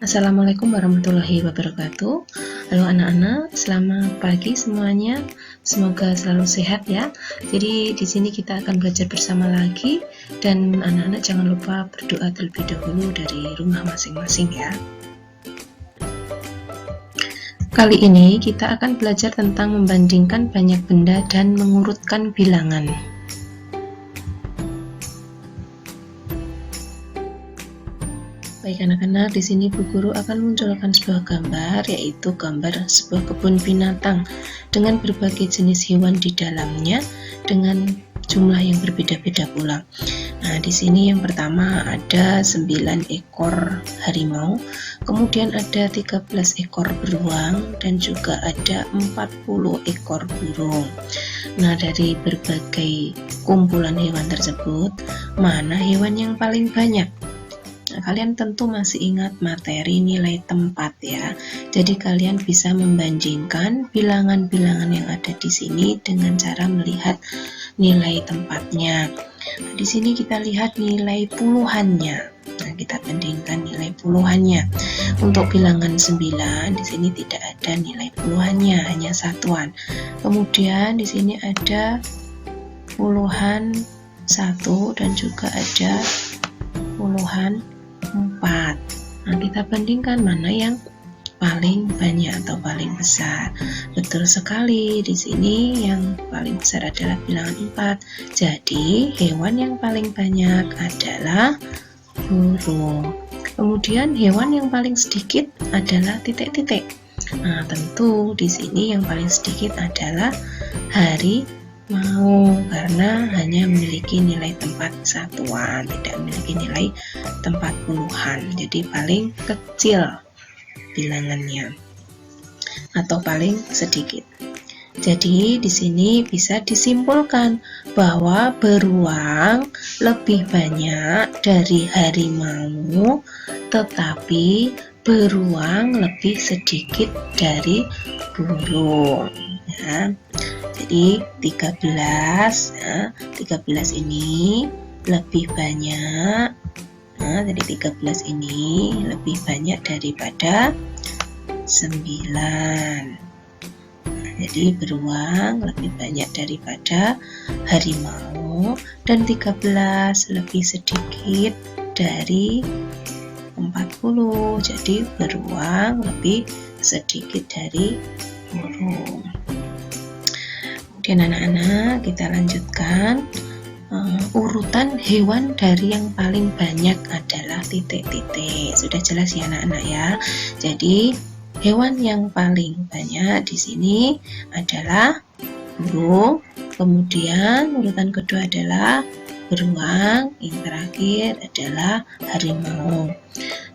Assalamualaikum warahmatullahi wabarakatuh. Halo anak-anak, selamat pagi semuanya. Semoga selalu sehat ya. Jadi di sini kita akan belajar bersama lagi, dan anak-anak jangan lupa berdoa terlebih dahulu dari rumah masing-masing ya. Kali ini kita akan belajar tentang membandingkan banyak benda dan mengurutkan bilangan. Baik anak-anak, di sini Bu Guru akan munculkan sebuah gambar, yaitu gambar sebuah kebun binatang dengan berbagai jenis hewan di dalamnya dengan jumlah yang berbeda-beda pula. Nah, di sini yang pertama ada 9 ekor harimau, kemudian ada 13 ekor beruang, dan juga ada 40 ekor burung. Nah, dari berbagai kumpulan hewan tersebut, mana hewan yang paling banyak? Nah, kalian tentu masih ingat materi nilai tempat ya. Jadi kalian bisa membandingkan bilangan-bilangan yang ada di sini dengan cara melihat nilai tempatnya. Nah, di sini kita lihat nilai puluhannya. Nah, kita bandingkan nilai puluhannya. Untuk bilangan 9 di sini tidak ada nilai puluhannya, hanya satuan. Kemudian di sini ada puluhan 1 dan juga ada puluhan 4. Nah, kita bandingkan mana yang paling banyak atau paling besar. Betul sekali, di sini yang paling besar adalah bilangan 4. Jadi, hewan yang paling banyak adalah burung. Kemudian hewan yang paling sedikit adalah titik-titik. Nah, tentu di sini yang paling sedikit adalah harimau karena hanya memiliki nilai tempat satuan, tidak memiliki nilai tempat puluhan, jadi paling kecil bilangannya atau paling sedikit. Jadi di sini bisa disimpulkan bahwa beruang lebih banyak dari harimau, tetapi beruang lebih sedikit dari burung ya. Jadi 13 ini lebih banyak. Nah, jadi 13 ini lebih banyak daripada 9. Nah, jadi beruang lebih banyak daripada harimau, dan 13 lebih sedikit dari 40. Jadi beruang lebih sedikit dari burung. Kemudian anak-anak, kita lanjutkan. Urutan hewan dari yang paling banyak adalah titik-titik. Sudah jelas ya anak-anak ya. Jadi hewan yang paling banyak di sini adalah burung, kemudian urutan kedua adalah beruang, yang terakhir adalah harimau.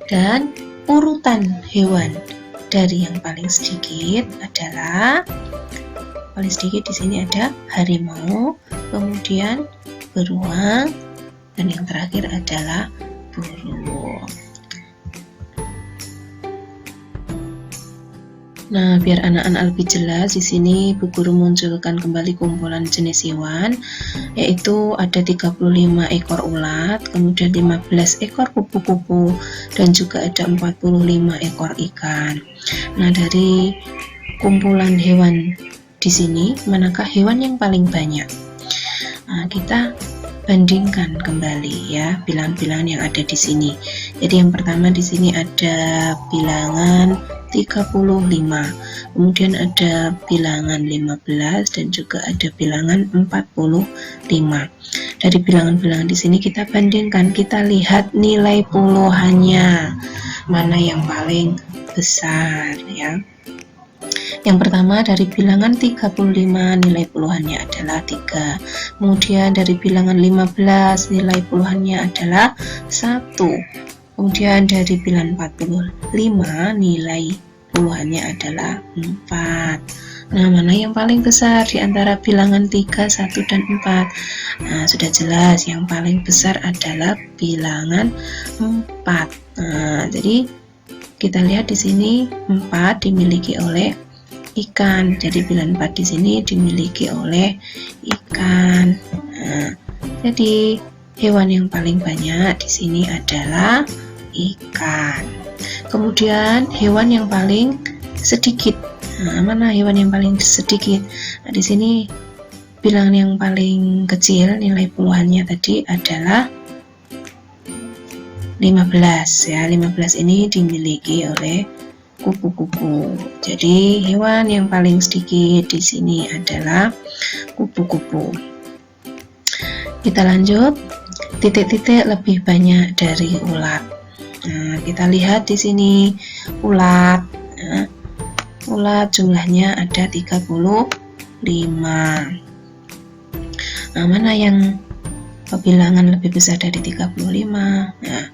Dan urutan hewan dari yang paling sedikit adalah paling sedikit di sini ada harimau, kemudian beruang, dan yang terakhir adalah burung. Nah, biar anak-anak lebih jelas, di sini Bu Guru munculkan kembali kumpulan jenis hewan, yaitu ada 35 ekor ulat, kemudian 15 ekor kupu-kupu, dan juga ada 45 ekor ikan. Nah, dari kumpulan hewan di sini, manakah hewan yang paling banyak? Nah, kita bandingkan kembali ya bilangan-bilangan yang ada di sini. Jadi yang pertama di sini ada bilangan 35, kemudian ada bilangan 15, dan juga ada bilangan 45. Dari bilangan-bilangan di sini kita bandingkan, kita lihat nilai puluhannya, mana yang paling besar ya. Yang pertama dari bilangan 35 nilai puluhannya adalah 3. Kemudian dari bilangan 15 nilai puluhannya adalah 1. Kemudian dari bilangan 45 nilai puluhannya adalah 4. Nah, mana yang paling besar di antara bilangan 3, 1, dan 4? Nah, sudah jelas yang paling besar adalah bilangan 4. Nah, jadi kita lihat di sini 4 dimiliki oleh ikan. Jadi bilangan 4 di sini dimiliki oleh ikan. Nah, jadi hewan yang paling banyak di sini adalah ikan. Kemudian hewan yang paling sedikit. Nah, mana hewan yang paling sedikit? Nah, di sini bilangan yang paling kecil nilai puluhannya tadi adalah 15 ya. 15 ini dimiliki oleh kupu-kupu. Jadi hewan yang paling sedikit di sini adalah kupu-kupu. Kita lanjut. Titik-titik lebih banyak dari ulat. Nah, kita lihat di sini ulat. Nah, ulat jumlahnya ada 35. Nah, mana yang bilangan lebih besar dari 35? Nah,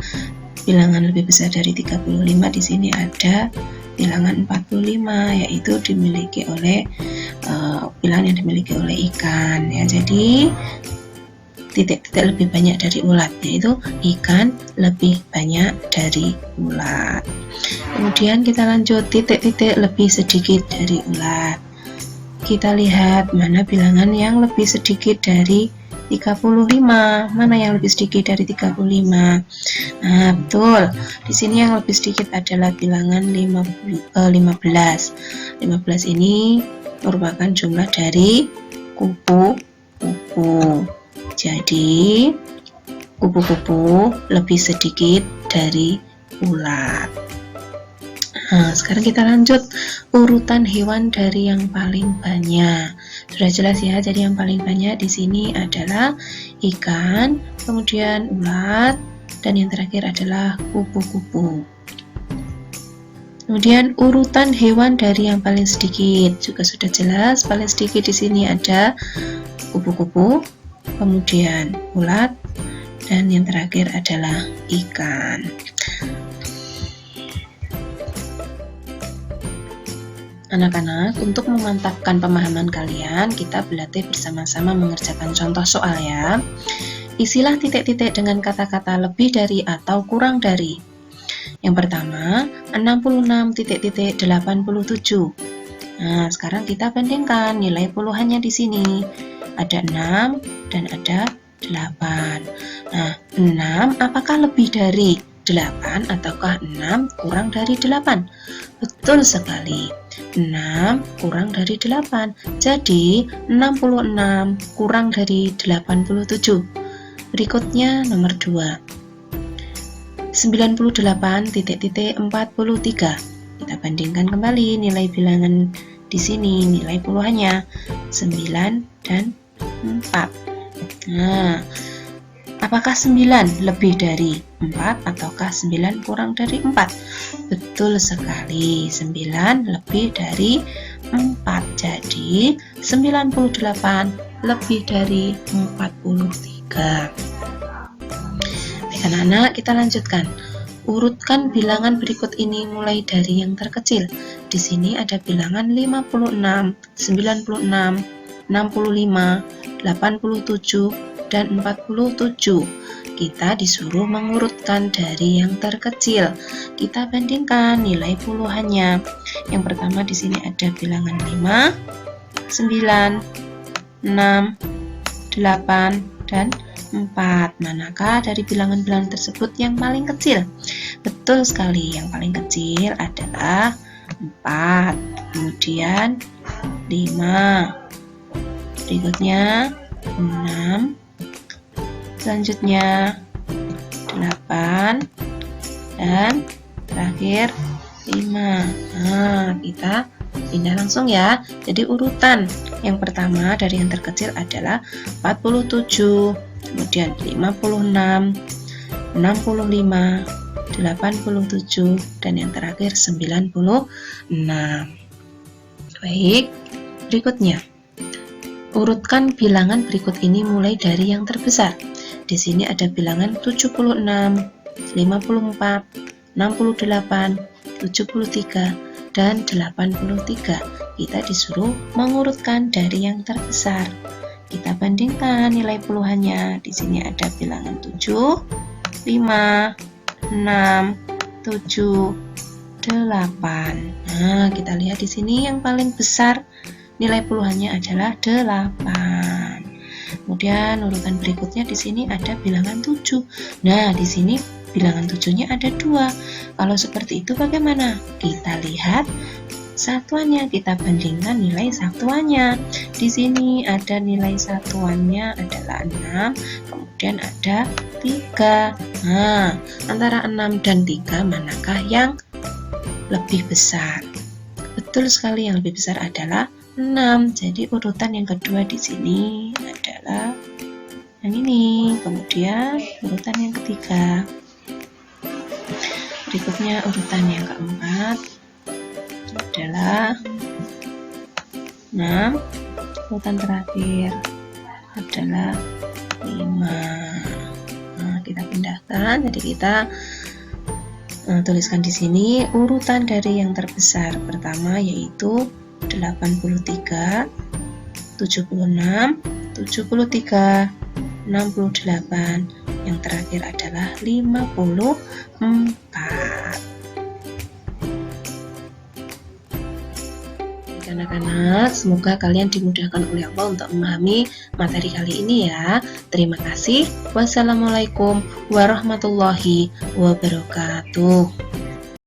bilangan lebih besar dari 35 di sini ada bilangan 45, yaitu dimiliki oleh bilangan yang dimiliki oleh ikan ya. Jadi titik-titik lebih banyak dari ulat, yaitu ikan lebih banyak dari ulat. Kemudian kita lanjut, titik-titik lebih sedikit dari ulat. Kita lihat mana bilangan yang lebih sedikit dari 35. Mana yang lebih sedikit dari 35? Nah, betul. Di sini yang lebih sedikit adalah bilangan 15. 15 ini merupakan jumlah dari kupu-kupu. Jadi, kupu-kupu lebih sedikit dari ulat. Nah, sekarang kita lanjut urutan hewan dari yang paling banyak. Sudah jelas ya, jadi yang paling banyak di sini adalah ikan, kemudian ulat, dan yang terakhir adalah kupu-kupu. Kemudian urutan hewan dari yang paling sedikit juga sudah jelas. Paling sedikit di sini ada kupu-kupu, kemudian ulat, dan yang terakhir adalah ikan. Anak-anak, untuk memantapkan pemahaman kalian, kita berlatih bersama-sama mengerjakan contoh soal ya. Isilah titik-titik dengan kata-kata lebih dari atau kurang dari. Yang pertama, 66,87. Nah, sekarang kita bandingkan nilai puluhannya di sini. Ada 6 dan ada 8. Nah, 6 apakah lebih dari 8 ataukah 6 kurang dari 8? Betul sekali. 6 kurang dari 8. Jadi 66 kurang dari 87. Berikutnya nomor 2. 98,43. Kita bandingkan kembali nilai bilangan di sini, nilai puluhannya 9 dan 4. Nah, apakah 9 lebih dari 4 ataukah 9 kurang dari 4? Betul sekali, 9 lebih dari 4. Jadi 98 lebih dari 43. Baik anak-anak, kita lanjutkan. Urutkan bilangan berikut ini mulai dari yang terkecil. Di sini ada bilangan 56, 96, 65, 87, dan 47. Kita disuruh mengurutkan dari yang terkecil. Kita bandingkan nilai puluhannya. Yang pertama di sini ada bilangan 5, 9, 6, 8, dan 4. Manakah dari bilangan-bilangan tersebut yang paling kecil? Betul sekali, yang paling kecil adalah 4. Kemudian 5. Berikutnya 6. Selanjutnya 8 dan terakhir 5. Nah, kita pindah langsung ya. Jadi urutan yang pertama dari yang terkecil adalah 47, kemudian 56, 65, 87, dan yang terakhir 96. Baik, berikutnya urutkan bilangan berikut ini mulai dari yang terbesar. Di sini ada bilangan 76, 54, 68, 73, dan 83. Kita disuruh mengurutkan dari yang terbesar. Kita bandingkan nilai puluhannya. Di sini ada bilangan 7, 5, 6, 7, 8. Nah, kita lihat di sini yang paling besar nilai puluhannya adalah 8. Kemudian urutan berikutnya di sini ada bilangan 7. Nah, di sini bilangan 7-nya ada 2. Kalau seperti itu bagaimana? Kita lihat satuannya, kita bandingkan nilai satuannya. Di sini ada nilai satuannya adalah 6, kemudian ada 3. Nah, antara 6 dan 3 manakah yang lebih besar? Betul sekali, yang lebih besar adalah 6. Jadi urutan yang kedua di sini adalah yang ini. Kemudian urutan yang ketiga. Berikutnya urutan yang keempat adalah 6. Urutan terakhir adalah 5. Nah, kita pindahkan. Jadi kita tuliskan di sini urutan dari yang terbesar pertama yaitu 83, 76, 73, 68. Yang terakhir adalah 54. Anak-anak, semoga kalian dimudahkan oleh Allah untuk memahami materi kali ini ya. Terima kasih. Wassalamualaikum warahmatullahi wabarakatuh.